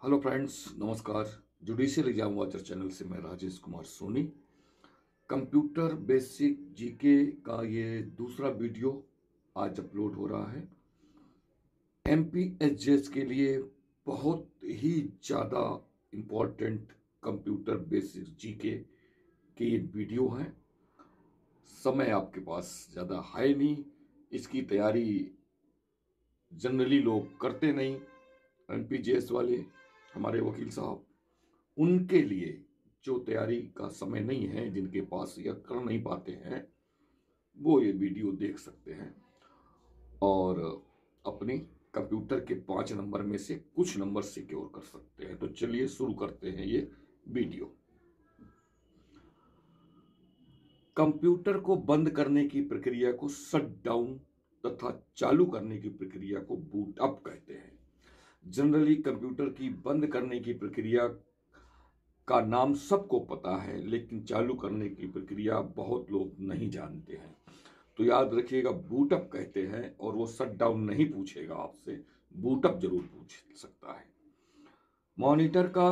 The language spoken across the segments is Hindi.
हेलो फ्रेंड्स, नमस्कार। जुडिशियल एग्जाम वॉचर चैनल से मैं Rajesh Kumar Soni. Computer basic GK का ये दूसरा वीडियो आज अपलोड हो रहा है। एमपीएसजेएस के लिए बहुत ही ज़्यादा इम्पोर्टेंट कंप्यूटर बेसिक जीके के ये वीडियो हैं। समय आपके पास ज़्यादा है नहीं, इसकी तैयारी जनरली लोग करते नहीं। एमपीजेएस वाले हमारे वकील साहब, उनके लिए जो तैयारी का समय नहीं है, जिनके पास या कर नहीं पाते हैं, वो ये वीडियो देख सकते हैं और अपनी कंप्यूटर के 5 नंबर में से कुछ नंबर सिक्योर कर सकते हैं। तो चलिए शुरू करते हैं ये वीडियो। कंप्यूटर को बंद करने की प्रक्रिया को शट डाउन तथा चालू करने की प्रक्रिया को बूट अप कहते हैं। जनरली कंप्यूटर की बंद करने की प्रक्रिया का नाम सबको पता है, लेकिन चालू करने की प्रक्रिया बहुत लोग नहीं जानते हैं। तो याद रखिएगा, बूटअप कहते हैं, और वो शट डाउन नहीं पूछेगा आपसे, बूटअप जरूर पूछ सकता है। मॉनिटर का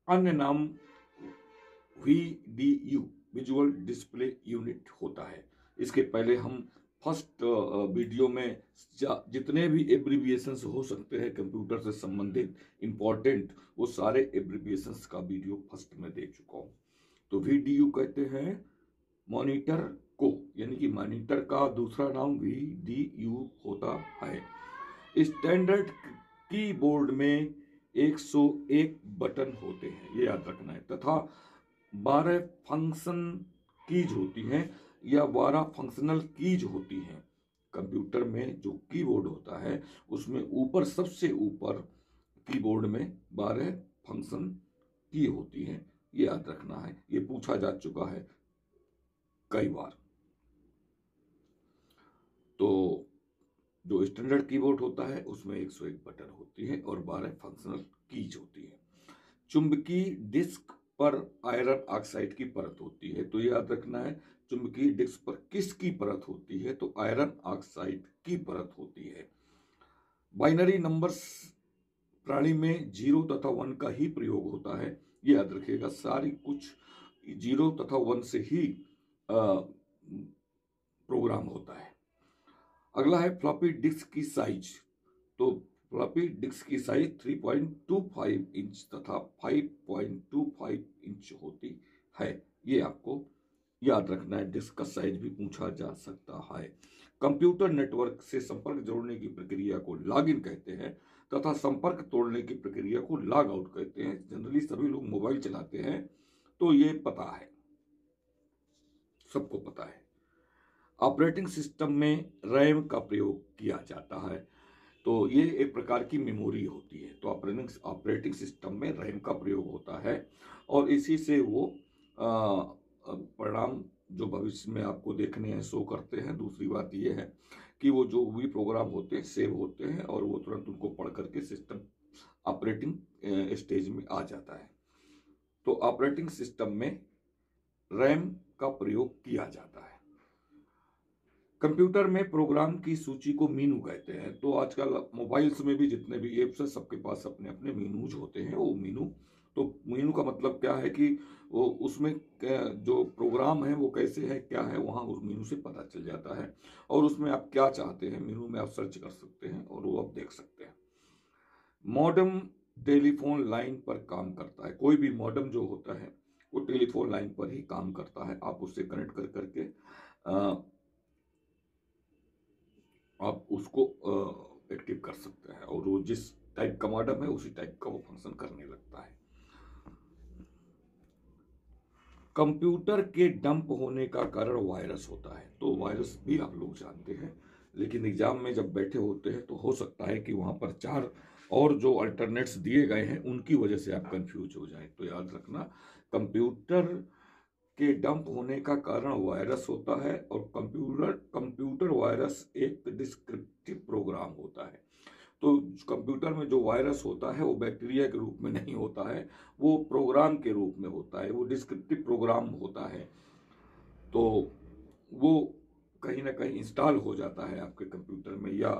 अन्य नाम VDU विजुअल डिस्प्ले यूनिट होता है। इसके पहले हम फर्स्ट वीडियो में जितने भी एब्रिविएशंस हो सकते हैं कंप्यूटर से संबंधित इंपॉर्टेंट, वो सारे एब्रिविएशंस का वीडियो फर्स्ट में दे चुका हूं। तो VDU कहते हैं मॉनिटर को, यानी कि मॉनिटर का दूसरा नाम VDU होता है। स्टैंडर्ड कीबोर्ड में 101 बटन होते हैं, ये याद रखना है, तथा 12 फंक्शन कीज होती हैं या 12 फंक्शनल कीज होती हैं। कंप्यूटर में जो कीबोर्ड होता है उसमें ऊपर, सबसे ऊपर कीबोर्ड में 12 फंक्शन की होती हैं, ये याद रखना है। ये पूछा जा चुका है कई बार। तो जो स्टैंडर्ड कीबोर्ड होता है उसमें 101 बटन होती है और 12 फंक्शनल कीज होती है। चुंबकीय डिस्क पर आयरन ऑक्साइड की परत होती है, तो याद रखना है चुंबकीय डिस्क पर किसकी परत होती है, तो आयरन ऑक्साइड की परत होती है। बाइनरी नंबर्स प्रणाली में 0 तथा 1 का ही प्रयोग होता है, ये याद रखिएगा। सारी कुछ 0 तथा 1 से ही प्रोग्राम होता है। अगला है फ्लॉपी डिस्क की साइज। तो फ्लॉपी डिस्क की साइज 3.25 इंच तथा 5.25 इंच होती है, ये आपको याद रखना है। डिस्क का साइज भी पूछा जा सकता है। कंप्यूटर नेटवर्क से संपर्क जोड़ने की प्रक्रिया को लॉग इन कहते हैं तथा संपर्क तोड़ने की प्रक्रिया को लॉग आउट कहते हैं। जनरली सभी लोग मोबाइल चलाते हैं तो ये पता है, सबको पता है। ऑपरेटिंग सिस्टम में रैम का प्रयोग किया जाता है, तो ये एक प्रकार की मेमोरी होती है। तो ऑपरेटिंग सिस्टम में रैम का प्रयोग होता है और इसी से वो परिणाम जो भविष्य में आपको देखने हैं शो करते हैं। दूसरी बात ये है कि वो जो भी प्रोग्राम होते हैं सेव होते हैं और वो तुरंत उनको पढ़ करके सिस्टम ऑपरेटिंग स्टेज में आ जाता है। तो ऑपरेटिंग सिस्टम में रैम का प्रयोग किया जाता है। कंप्यूटर में प्रोग्राम की सूची को मीनू कहते हैं। तो आजकल मोबाइल्स में भी जितने भी एप्स हैं सबके पास अपने अपने मीनूज होते हैं, वो मीनू। तो मीनू का मतलब क्या है कि वो उसमें जो प्रोग्राम है वो कैसे है, क्या है, वहाँ उस मीनू से पता चल जाता है। और उसमें आप क्या चाहते हैं मीनू में आप सर्च कर सकते हैं और वो आप देख सकते हैं। मॉडेम टेलीफोन लाइन पर काम करता है। कोई भी मॉडेम जो होता है वो टेलीफोन लाइन पर ही काम करता है। आप उससे कनेक्ट कर करके आप उसको एक्टिव कर सकते हैं और वो जिस टाइप का मॉडेम है उसी टाइप का वो फंक्शन करने लगता है। कंप्यूटर के डंप होने का कारण वायरस होता है। तो वायरस भी आप लोग जानते हैं, लेकिन एग्जाम में जब बैठे होते हैं तो हो सकता है कि वहां पर 4 और जो अल्टरनेट्स दिए गए हैं उनकी वजह से आप कंफ्यूज हो जाएं। तो याद रखना, कंप्यूटर के डंप होने का कारण वायरस होता है और कंप्यूटर वायरस एक डिस्क्रिप्टिव प्रोग्राम होता है। तो कंप्यूटर में जो वायरस होता है वो बैक्टीरिया के रूप में नहीं होता है, वो प्रोग्राम के रूप में होता है, वो डिस्क्रिप्टिव प्रोग्राम होता है। तो वो कहीं ना कहीं इंस्टॉल हो जाता है आपके कंप्यूटर में, या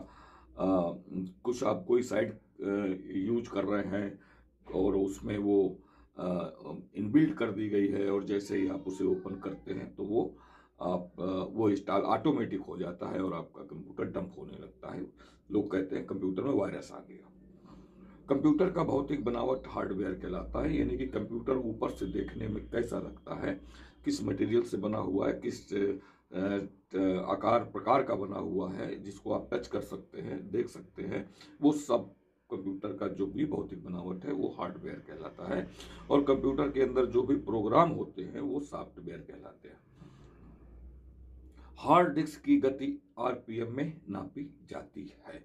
कुछ आप कोई साइट यूज कर रहे हैं और उसमें वो इनबिल्ट कर दी गई है, और जैसे ही आप उसे ओपन करते हैं तो वो इंस्टॉल ऑटोमेटिक हो जाता है और आपका कंप्यूटर डंप होने लगता है। लोग कहते हैं कंप्यूटर में वायरस आ गया। कंप्यूटर का भौतिक बनावट हार्डवेयर कहलाता है, यानी कि कंप्यूटर ऊपर से देखने में कैसा लगता है, किस मटेरियल से बना हुआ है, किस आकार प्रकार का बना हुआ है, जिसको आप टच कर सकते हैं, देख सकते हैं, वो सब कंप्यूटर का जो भी भौतिक बनावट है वो हार्डवेयर कहलाता है। और कंप्यूटर के अंदर जो भी प्रोग्राम होते हैं वो सॉफ्टवेयर कहलाते हैं। हार्ड डिस्क की गति आरपीएम में नापी जाती है,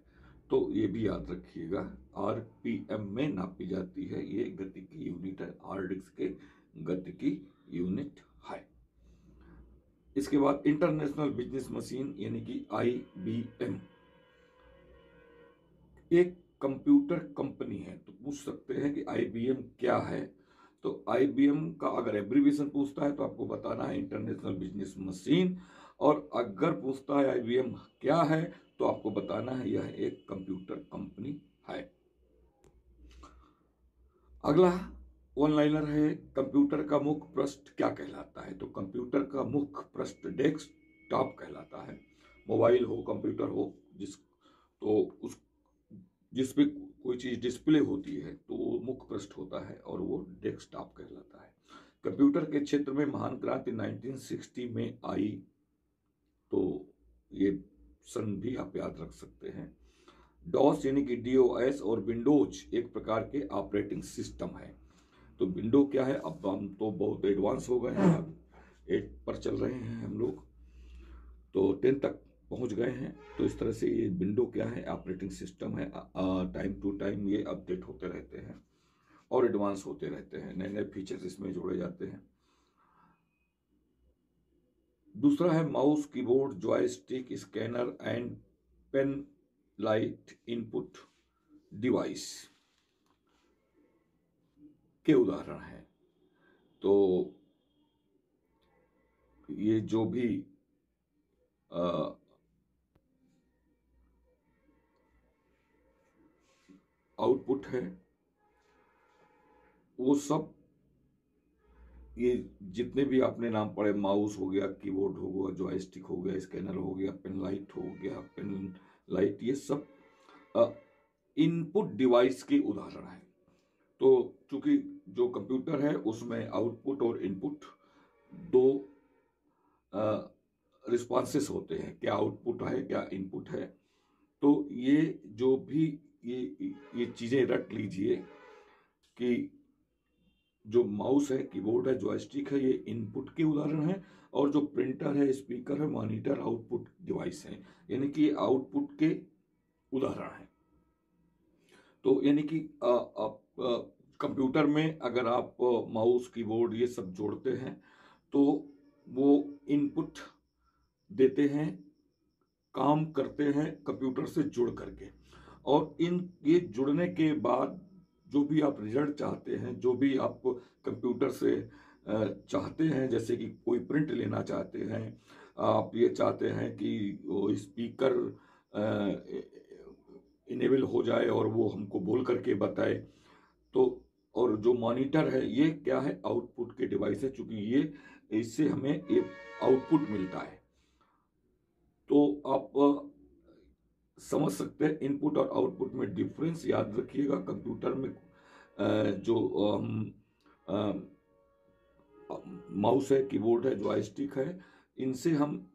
तो ये भी याद रखिएगा, आरपीएम में नापी जाती है, ये गति की यूनिट है, हार्ड डिस्क के गति की यूनिट है। इसके बाद इंटरनेशनल बिजनेस मशीन यानी कि आईबीएम एक कंप्यूटर कंपनी है। तो पूछ सकते हैं कि आईबीएम क्या है, तो आईबीएम का अगर एब्रीविएशन पूछता है तो आपको बताना है इंटरनेशनल बिजनेस मशीन, और अगर पूछता है आईबीएम क्या है तो आपको बताना है यह एक कंप्यूटर कंपनी है। अगला वन लाइनर है, कंप्यूटर का मुख्य पृष्ठ क्या कहलाता है, तो कंप्यूटर का मुख्य पृष्ठ डेस्कटॉप कहलाता है। मोबाइल हो, कंप्यूटर हो, जिस पे कोई चीज डिस्प्ले होती है तो वो मुख्य पृष्ठ होता है और वो डेस्कटॉप कहलाता है। कंप्यूटर के क्षेत्र में महान क्रांति 1960 में आई, तो ये सन भी आप याद रख सकते हैं। डॉस यानी कि डीओएस और विंडोज एक प्रकार के ऑपरेटिंग सिस्टम है। तो विंडो क्या है, अब हम तो बहुत एडवांस हो गए हैं, अब 8 पर चल रहे हैं हम लोग, तो 10 तक पहुंच गए हैं। तो इस तरह से ये विंडो क्या है, ऑपरेटिंग सिस्टम है। टाइम टू टाइम ये अपडेट होते रहते हैं और एडवांस होते रहते हैं, नए नए फीचर्स इसमें जोड़े जाते हैं। दूसरा है mouse, keyboard, joystick, scanner and pen light input device के उदाहरण हैं। तो ये जो भी आउटपुट है वो सब, ये जितने भी आपने नाम पढ़े, माउस हो गया, कीबोर्ड हो गया, जॉयस्टिक हो गया, स्कैनर हो गया, पेन लाइट हो गया, पेन लाइट, ये सब इनपुट डिवाइस के उदाहरण हैं। तो चूंकि जो कंप्यूटर है उसमें आउटपुट और इनपुट दो रिस्पॉन्सेस होते हैं, क्या आउटपुट है क्या इनपुट है। तो ये जो भी ये चीजें रट लीजिए कि जो माउस है, कीबोर्ड है, जॉयस्टिक है, ये इनपुट के उदाहरण है, और जो प्रिंटर है, स्पीकर है, मॉनिटर आउटपुट डिवाइस है, यानी कि आउटपुट के उदाहरण है। तो यानी कि कंप्यूटर में अगर आप माउस, कीबोर्ड ये सब जोड़ते हैं तो वो इनपुट देते हैं, काम करते हैं कंप्यूटर से जुड़ करके, और ये जुड़ने के बाद जो भी आप रिजल्ट चाहते हैं, जो भी आप कंप्यूटर से चाहते हैं, जैसे कि कोई प्रिंट लेना चाहते हैं, आप ये चाहते हैं कि वो स्पीकर इनेबल हो जाए और वो हमको बोल करके बताए, तो और जो मॉनिटर है ये क्या है, आउटपुट के डिवाइस है, चूंकि ये इससे हमें एक आउटपुट मिलता है। तो आप समझ सकते हैं इनपुट और आउटपुट में डिफरेंस, याद रखिएगा। कंप्यूटर में जो माउस है, कीबोर्ड है, जॉयस्टिक है, इनसे हम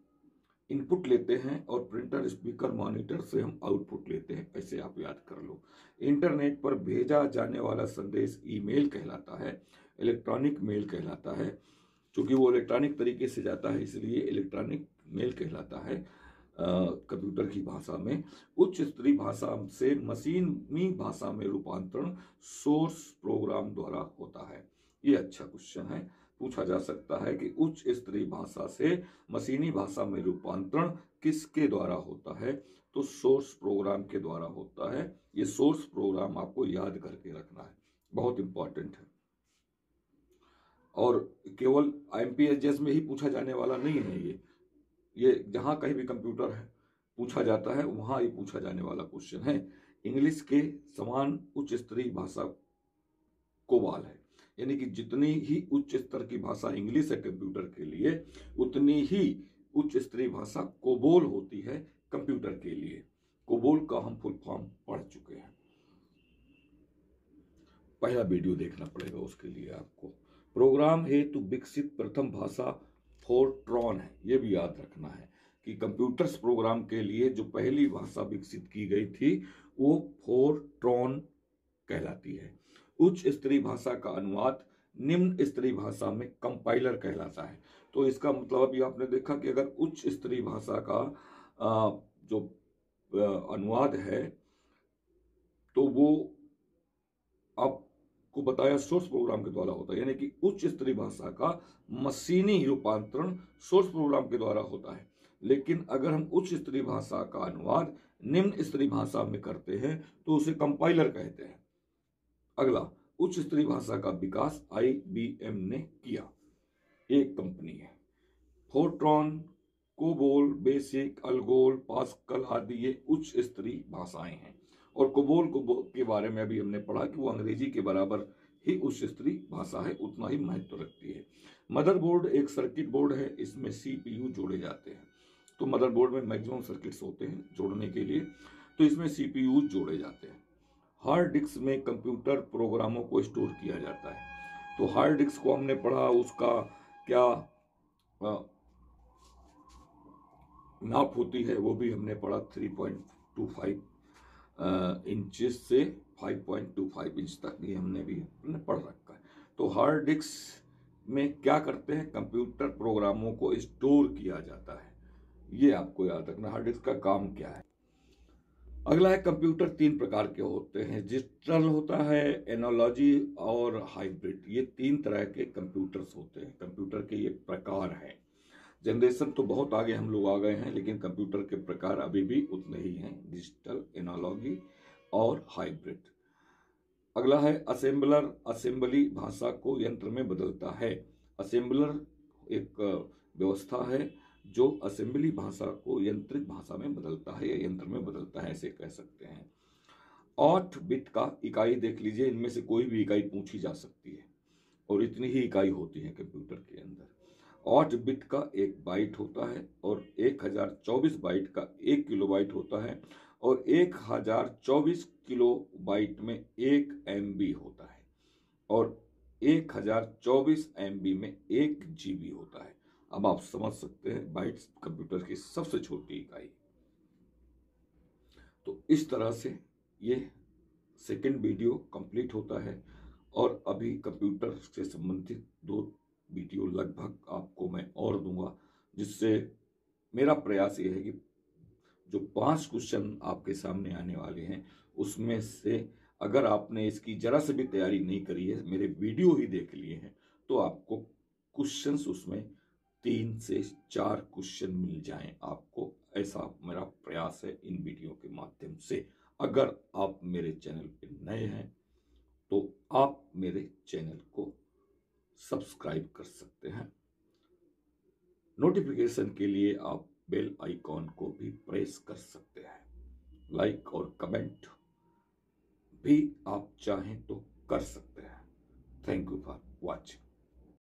इनपुट लेते हैं, और प्रिंटर, स्पीकर, मॉनिटर से हम आउटपुट लेते हैं, ऐसे आप याद कर लो। इंटरनेट पर भेजा जाने वाला संदेश ईमेल कहलाता है, इलेक्ट्रॉनिक मेल कहलाता है, क्योंकि वो इलेक्ट्रॉनिक तरीके से जाता है इसलिए इलेक्ट्रॉनिक मेल कहलाता है कंप्यूटर की भाषा में। उच्च स्तरीय भाषा से मशीनी भाषा में रूपांतरण सोर्स प्रोग्राम द्वारा होता है। ये अच्छा क्वेश्चन है, पूछा जा सकता है कि उच्च स्तरीय भाषा से मशीनी भाषा में रूपांतरण किसके द्वारा होता है, तो सोर्स प्रोग्राम के द्वारा होता है। ये सोर्स प्रोग्राम आपको याद करके रखना है, बहुत इंपॉर्टेंट है, और केवल आईएमपीएस में ही पूछा जाने वाला नहीं है ये जहां कहीं भी कंप्यूटर है पूछा जाता है वहां ये पूछा जाने वाला क्वेश्चन है। इंग्लिश के समान उच्च स्तरीय भाषा कोबाल है, यानी कि जितनी ही उच्च स्तर की भाषा इंग्लिश है कंप्यूटर के लिए, उतनी ही उच्च स्तरीय भाषा कोबोल होती है कंप्यूटर के लिए। कोबोल का हम फुल फॉर्म पढ़ चुके हैं, पहला वीडियो देखना पड़ेगा उसके लिए आपको। प्रोग्राम हेतु विकसित प्रथम भाषा फोर्ट्रॉन है, ये भी याद रखना है कि कंप्यूटर्स प्रोग्राम के लिए जो पहली भाषा विकसित की गई थी वो फोर्ट्रॉन कहलाती है। उच्च स्तरीय भाषा का अनुवाद निम्न स्तरीय भाषा में कंपाइलर कहलाता है। तो इसका मतलब अभी आपने देखा कि अगर उच्च स्तरीय भाषा का जो अनुवाद है तो वो आपको बताया सोर्स प्रोग्राम के द्वारा होता है, यानी कि उच्च स्तरीय भाषा का मशीनी रूपांतरण सोर्स प्रोग्राम के द्वारा होता है। लेकिन अगर हम उच्च स्तरीय भाषा का अनुवाद निम्न स्तरीय भाषा में करते हैं तो उसे कंपाइलर कहते हैं। अगला, उच्च स्तरीय भाषा का विकास IBM ने किया, एक कंपनी है। फोर्ट्रॉन, कोबोल, बेसिक, अलगोल, पास्कल आदि ये उच्च स्तरीय भाषाएं हैं। और कोबोल के बारे में अभी हमने पढ़ा कि वो अंग्रेजी के बराबर ही उच्च स्तरीय भाषा है, उतना ही महत्व रखती है। मदरबोर्ड एक सर्किट बोर्ड है, इसमें CPU जोड़े जाते हैं। तो मदरबोर्ड में मैक्सिमम सर्किट्स होते हैं जोड़ने के लिए, तो इसमें CPU जोड़े जाते हैं। हार्ड डिस्क में कंप्यूटर प्रोग्रामों को स्टोर किया जाता है। तो हार्ड डिस्क को हमने पढ़ा, उसका क्या नाप होती है वो भी हमने पढ़ा। 3.25 इंचेस से 5.25 इंच तक ये हमने भी पढ़ रखा है। तो हार्ड डिस्क में क्या करते हैं, कंप्यूटर प्रोग्रामों को स्टोर किया जाता है, ये आपको याद रखना हार्ड डिस्क का काम क्या है। अगला है, कंप्यूटर 3 प्रकार के होते हैं, डिजिटल होता है, एनालॉजी और हाइब्रिड। ये 3 तरह के कंप्यूटर्स होते हैं, कंप्यूटर के ये प्रकार हैं। जनरेशन तो बहुत आगे हम लोग आ गए हैं, लेकिन कंप्यूटर के प्रकार अभी भी उतने ही हैं, डिजिटल, एनालॉगी और हाइब्रिड। अगला है असेंबलर, असेंबली भाषा को यंत्र में बदलता है। असेंबलर एक व्यवस्था है जो असेंबली भाषा को यंत्रित भाषा में बदलता है या यंत्र में बदलता है, ऐसे कह सकते हैं। 8 बिट का इकाई देख लीजिए, इनमें से कोई भी इकाई पूछी जा सकती है और इतनी ही इकाई होती है कंप्यूटर के अंदर। 8 बिट का 1 बाइट होता है और 1024 बाइट का 1 किलोबाइट होता है और 1024 किलोबाइट में 1 MB होता है और 1024 MB में 1 GB होता है। अब आप समझ सकते हैं बाइट्स कंप्यूटर की सबसे छोटी इकाई। तो इस तरह से ये सेकंड वीडियो कंप्लीट होता है और अभी कंप्यूटर से संबंधित 2 वीडियो लगभग आपको मैं और दूंगा, जिससे मेरा प्रयास ये है कि जो 5 क्वेश्चन आपके सामने आने वाले हैं उसमें से अगर आपने इसकी जरा से भी तैयारी नहीं करी है, मेरे वीडियो ही देख लिए हैं, तो आपको क्वेश्चंस उसमें 3 से 4 क्वेश्चन मिल जाएं आपको, ऐसा मेरा प्रयास है इन वीडियो के माध्यम से। अगर आप मेरे चैनल पर नए हैं तो आप मेरे चैनल को सब्सक्राइब कर सकते हैं। नोटिफिकेशन के लिए आप बेल आइकॉन को भी प्रेस कर सकते हैं। लाइक और कमेंट भी आप चाहें तो कर सकते हैं। Thank you for watching.